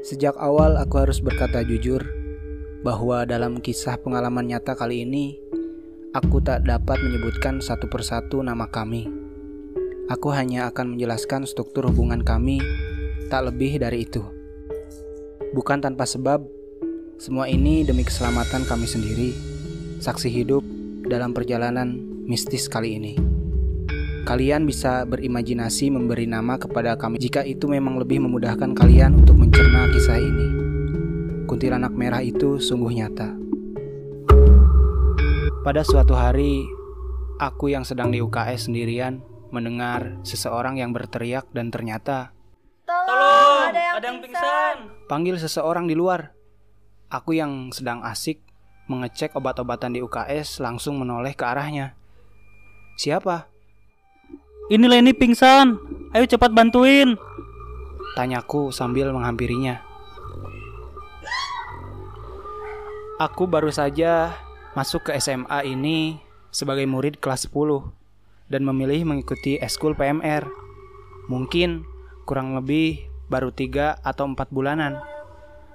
Sejak awal aku harus berkata jujur bahwa dalam kisah pengalaman nyata kali ini, aku tak dapat menyebutkan satu persatu nama kami. Aku hanya akan menjelaskan struktur hubungan kami, tak lebih dari itu. Bukan tanpa sebab, semua ini demi keselamatan kami sendiri, saksi hidup dalam perjalanan mistis kali ini. Kalian bisa berimajinasi memberi nama kepada kami jika itu memang lebih memudahkan kalian untuk mencerna kisah ini. Kuntilanak merah itu sungguh nyata. Pada suatu hari, aku yang sedang di UKS sendirian mendengar seseorang yang berteriak dan ternyata, "Tolong, ada yang pingsan!" Panggil seseorang di luar. Aku yang sedang asik mengecek obat-obatan di UKS langsung menoleh ke arahnya. "Siapa?" "Ini Leni pingsan, ayo cepat bantuin!" tanyaku sambil menghampirinya. Aku baru saja masuk ke SMA ini sebagai murid kelas 10 dan memilih mengikuti eskul PMR. Mungkin kurang lebih baru 3 atau 4 bulanan.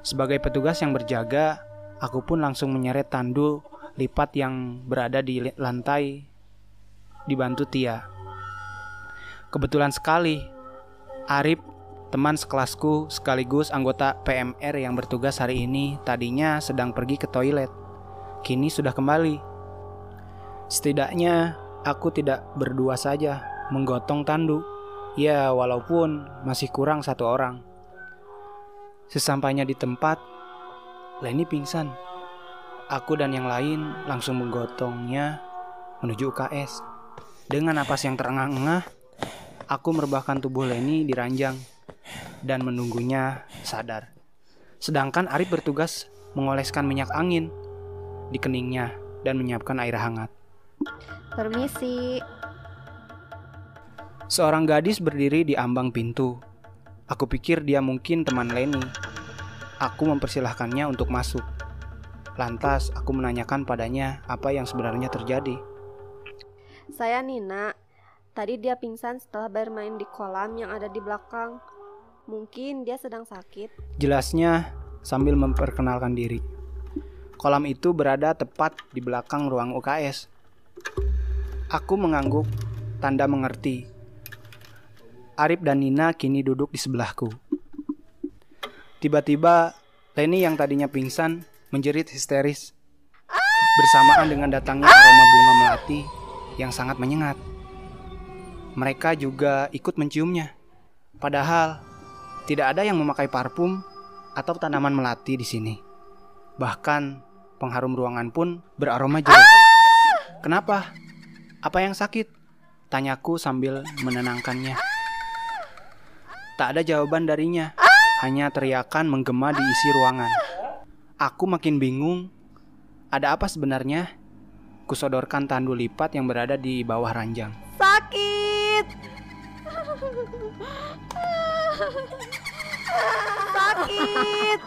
Sebagai petugas yang berjaga, aku pun langsung menyeret tandu lipat yang berada di lantai dibantu Tia. Kebetulan sekali, Arif, teman sekelasku sekaligus anggota PMR yang bertugas hari ini, tadinya sedang pergi ke toilet. Kini sudah kembali. Setidaknya aku tidak berdua saja menggotong tandu. Ya, walaupun masih kurang 1 orang. Sesampainya di tempat, Leni pingsan. Aku dan yang lain langsung menggotongnya menuju UKS. Dengan napas yang terengah-engah, aku merebahkan tubuh Leni di ranjang dan menunggunya sadar. Sedangkan Arif bertugas mengoleskan minyak angin di keningnya dan menyiapkan air hangat. Permisi. Seorang gadis berdiri di ambang pintu. Aku pikir dia mungkin teman Leni. Aku mempersilahkannya untuk masuk. Lantas aku menanyakan padanya apa yang sebenarnya terjadi. Saya Nina. Tadi dia pingsan setelah bermain di kolam yang ada di belakang. Mungkin dia sedang sakit. Jelasnya sambil memperkenalkan diri. Kolam itu berada tepat di belakang ruang UKS. Aku mengangguk, tanda mengerti. Arif dan Nina kini duduk di sebelahku. Tiba-tiba, Leni yang tadinya pingsan menjerit histeris. Bersamaan dengan datangnya aroma bunga melati yang sangat menyengat. Mereka juga ikut menciumnya. Padahal tidak ada yang memakai parfum atau tanaman melati di sini. Bahkan pengharum ruangan pun beraroma jeruk. "Kenapa? Apa yang sakit?" tanyaku sambil menenangkannya. Tak ada jawaban darinya, hanya teriakan menggema di isi ruangan. Aku makin bingung. Ada apa sebenarnya? Kusodorkan tandu lipat yang berada di bawah ranjang. Sakit. Sakit.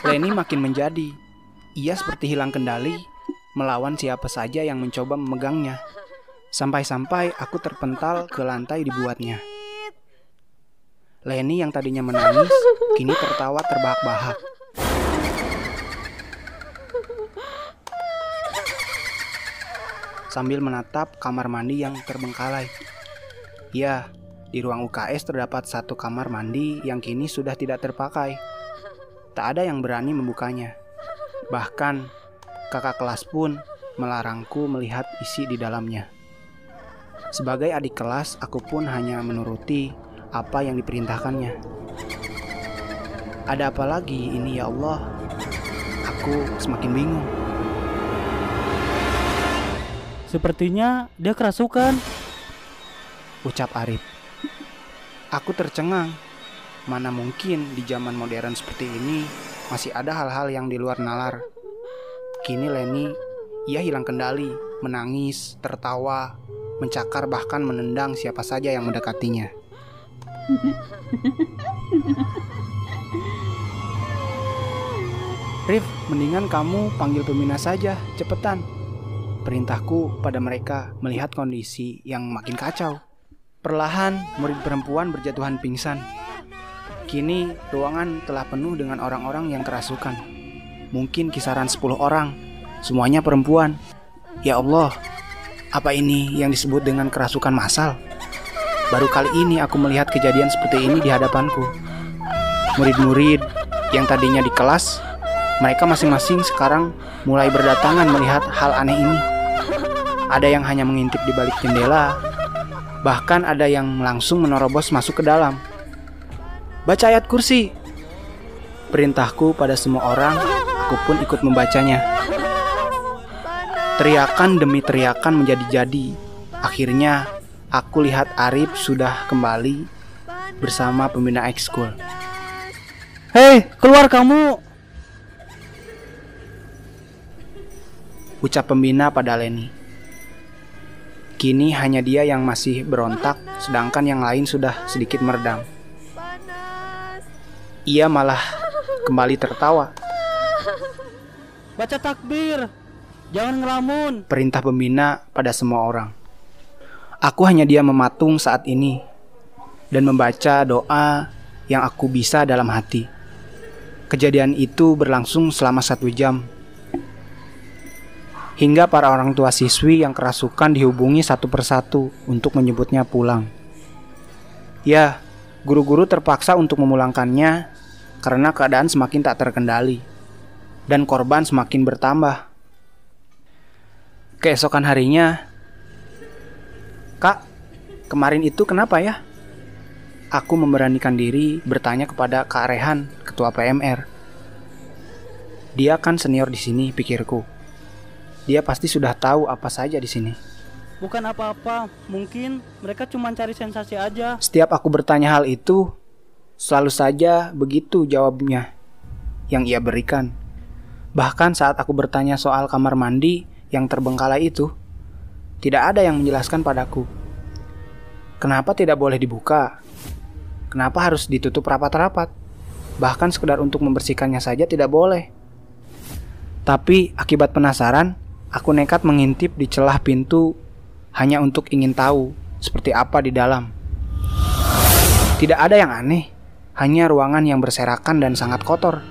Leni makin menjadi. Ia seperti hilang kendali, melawan siapa saja yang mencoba memegangnya. Sampai-sampai aku terpental ke lantai dibuatnya. Leni yang tadinya menangis, kini tertawa terbahak-bahak. Sambil menatap kamar mandi yang terbengkalai. Ya, di ruang UKS terdapat 1 kamar mandi yang kini sudah tidak terpakai. Tak ada yang berani membukanya. Bahkan, kakak kelas pun melarangku melihat isi di dalamnya. Sebagai adik kelas, aku pun hanya menuruti apa yang diperintahkannya. Ada apa lagi ini ya Allah? Aku semakin bingung. "Sepertinya dia kerasukan," ucap Arif. Aku tercengang. Mana mungkin di zaman modern seperti ini masih ada hal-hal yang di luar nalar. Kini Leni, ia hilang kendali, menangis, tertawa, mencakar bahkan menendang siapa saja yang mendekatinya. "Rif, mendingan kamu panggil pembina saja, cepetan," perintahku pada mereka melihat kondisi yang makin kacau. Perlahan, murid perempuan berjatuhan pingsan. Kini, ruangan telah penuh dengan orang-orang yang kerasukan. Mungkin kisaran 10 orang, semuanya perempuan. Ya Allah, apa ini yang disebut dengan kerasukan massal? Baru kali ini aku melihat kejadian seperti ini di hadapanku. Murid-murid yang tadinya di kelas, mereka masing-masing sekarang mulai berdatangan melihat hal aneh ini. Ada yang hanya mengintip di balik jendela, bahkan ada yang langsung menerobos masuk ke dalam. Baca ayat kursi, perintahku pada semua orang. Aku pun ikut membacanya. Teriakan demi teriakan menjadi-jadi. Akhirnya aku lihat Arif sudah kembali bersama pembina ekskul. Hei, keluar kamu! Ucap pembina pada Leni. Kini hanya dia yang masih berontak, sedangkan yang lain sudah sedikit meredam. Ia malah kembali tertawa. Baca takbir, jangan ngelamun. Perintah pembina pada semua orang. Aku hanya diam mematung saat ini dan membaca doa yang aku bisa dalam hati. Kejadian itu berlangsung selama 1 jam. Hingga para orang tua siswi yang kerasukan dihubungi satu persatu untuk menyebutnya pulang. Ya, guru-guru terpaksa untuk memulangkannya karena keadaan semakin tak terkendali dan korban semakin bertambah. Keesokan harinya, "Kak, kemarin itu kenapa ya?" Aku memberanikan diri bertanya kepada Kak Rehan, ketua PMR. Dia kan senior di sini, pikirku. Dia pasti sudah tahu apa saja di sini. Bukan apa-apa, mungkin mereka cuma cari sensasi aja. Setiap aku bertanya hal itu, selalu saja begitu jawabnya yang ia berikan. Bahkan saat aku bertanya soal kamar mandi yang terbengkalai itu, tidak ada yang menjelaskan padaku. Kenapa tidak boleh dibuka? Kenapa harus ditutup rapat-rapat? Bahkan sekedar untuk membersihkannya saja tidak boleh. Tapi akibat penasaran, aku nekat mengintip di celah pintu hanya untuk ingin tahu seperti apa di dalam. Tidak ada yang aneh, hanya ruangan yang berserakan dan sangat kotor.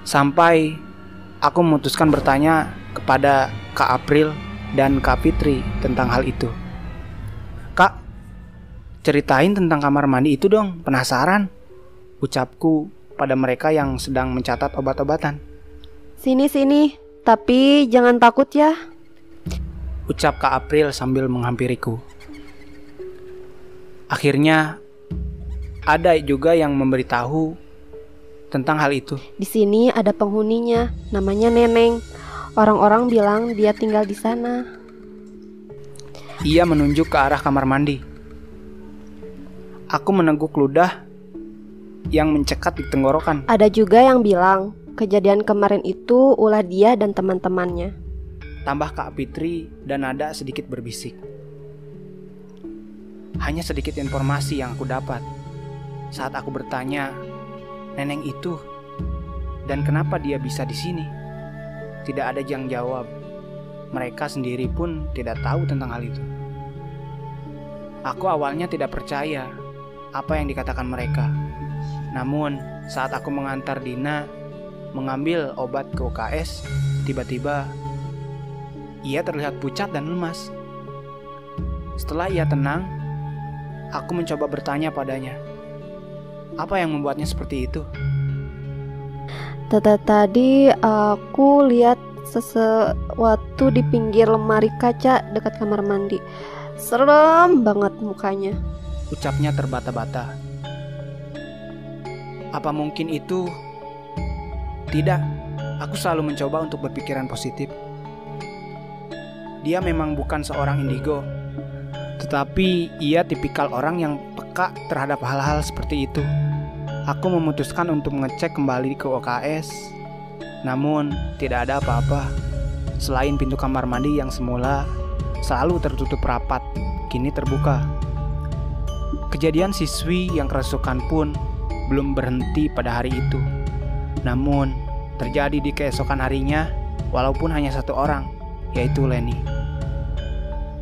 Sampai aku memutuskan bertanya kepada Kak April dan Kak Fitri tentang hal itu. "Kak, ceritain tentang kamar mandi itu dong, penasaran," ucapku pada mereka yang sedang mencatat obat-obatan. Sini, tapi jangan takut ya. Ucap Kak April sambil menghampiriku. Akhirnya ada juga yang memberitahu tentang hal itu. Di sini ada penghuninya, namanya Neneng. Orang-orang bilang dia tinggal di sana. Ia menunjuk ke arah kamar mandi. Aku meneguk ludah yang mencekat di tenggorokan. Ada juga yang bilang kejadian kemarin itu ulah dia dan teman-temannya. Tambah Kak Fitri dan nada sedikit berbisik. Hanya sedikit informasi yang aku dapat. Saat aku bertanya, Neneng itu dan kenapa dia bisa di sini? Tidak ada yang jawab. Mereka sendiri pun tidak tahu tentang hal itu. Aku awalnya tidak percaya apa yang dikatakan mereka. Namun, saat aku mengantar Dina mengambil obat ke UKS, tiba-tiba ia terlihat pucat dan lemas. Setelah ia tenang, aku mencoba bertanya padanya, apa yang membuatnya seperti itu? Tadi aku lihat sesuatu di pinggir lemari kaca dekat kamar mandi. Serem banget mukanya, ucapnya terbata-bata. Apa mungkin itu? Tidak, aku selalu mencoba untuk berpikiran positif. Dia memang bukan seorang indigo, tetapi ia tipikal orang yang peka terhadap hal-hal seperti itu. Aku memutuskan untuk mengecek kembali ke OKS, namun tidak ada apa-apa. Selain pintu kamar mandi yang semula selalu tertutup rapat, kini terbuka. Kejadian siswi yang kerasukan pun belum berhenti pada hari itu. Namun, terjadi di keesokan harinya, walaupun hanya 1 orang, yaitu Leni.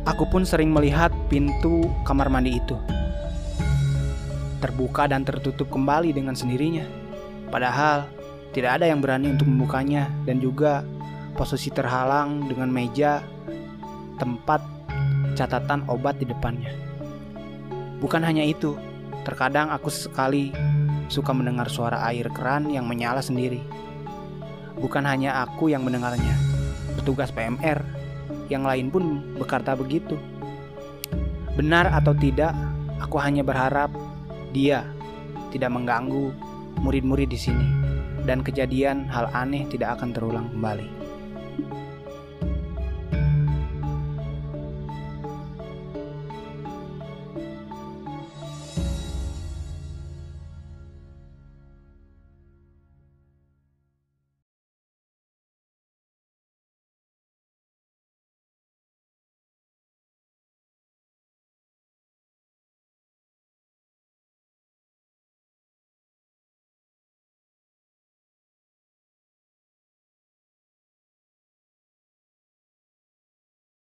Aku pun sering melihat pintu kamar mandi itu terbuka dan tertutup kembali dengan sendirinya. Padahal tidak ada yang berani untuk membukanya, dan juga posisi terhalang dengan meja tempat catatan obat di depannya. Bukan hanya itu, terkadang aku sekali suka mendengar suara air keran yang menyala sendiri. Bukan hanya aku yang mendengarnya, petugas PMR yang lain pun berkata begitu. Benar atau tidak, aku hanya berharap dia tidak mengganggu murid-murid di sini, dan kejadian hal aneh tidak akan terulang kembali.